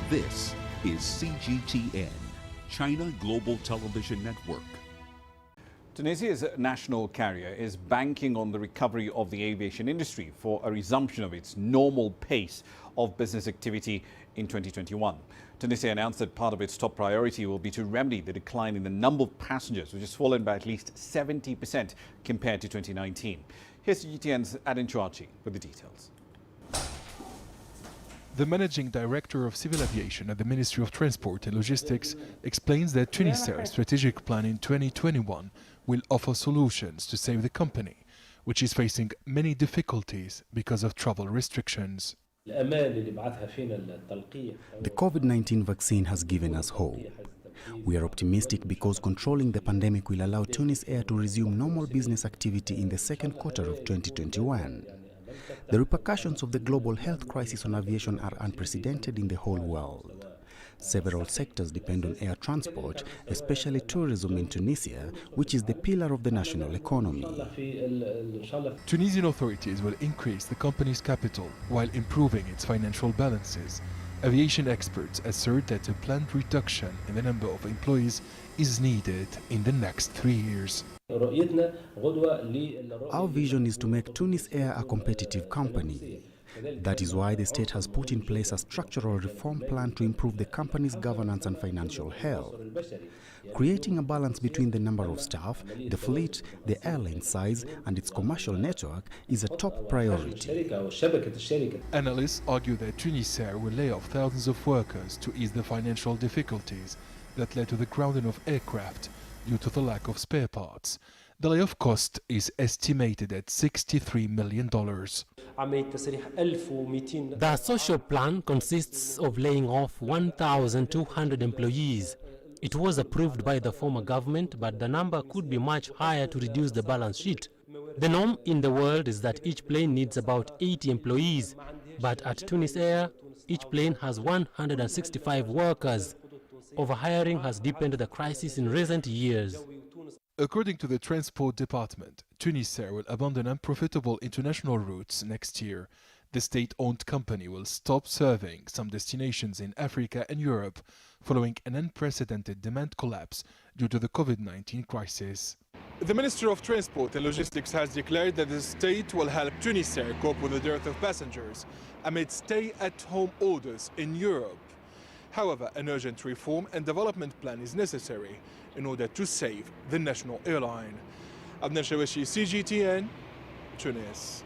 This is CGTN, China Global Television Network. Tunisia's national carrier is banking on the recovery of the aviation industry for a resumption of its normal pace of business activity in 2021. Tunisia announced that part of its top priority will be to remedy the decline in the number of passengers, which has fallen by at least 70% compared to 2019. Here's CGTN's Adin Chouachi with the details. The managing director of civil aviation at the Ministry of Transport and Logistics explains that Tunisia's strategic plan in 2021 will offer solutions to save the company, which is facing many difficulties because of travel restrictions. The COVID-19 vaccine has given us hope. We are optimistic because controlling the pandemic will allow Tunis Air to resume normal business activity in the second quarter of 2021. The repercussions of the global health crisis on aviation are unprecedented in the whole world. Several sectors depend on air transport, especially tourism in Tunisia, which is the pillar of the national economy. Tunisian authorities will increase the company's capital while improving its financial balances. Aviation experts assert that a planned reduction in the number of employees is needed in the next 3 years. Our vision is to make Tunis Air a competitive company. That is why the state has put in place a structural reform plan to improve the company's governance and financial health. Creating a balance between the number of staff, the fleet, the airline size, and its commercial network is a top priority. Analysts argue that Tunisia will lay off thousands of workers to ease the financial difficulties that led to the grounding of aircraft due to the lack of spare parts. The layoff cost is estimated at $63 million. The social plan consists of laying off 1,200 employees. It was approved by the former government, but the number could be much higher to reduce the balance sheet. The norm in the world is that each plane needs about 80 employees, but at Tunis Air, each plane has 165 workers. Overhiring has deepened the crisis in recent years. According to the Transport Department, Tunisia will abandon unprofitable international routes next year. The state-owned company will stop serving some destinations in Africa and Europe following an unprecedented demand collapse due to the COVID-19 crisis. The Ministry of Transport and Logistics has declared that the state will help Tunisia cope with the dearth of passengers amid stay-at-home orders in Europe. However, an urgent reform and development plan is necessary in order to save the national airline. Adin Chouachi, CGTN, Tunis.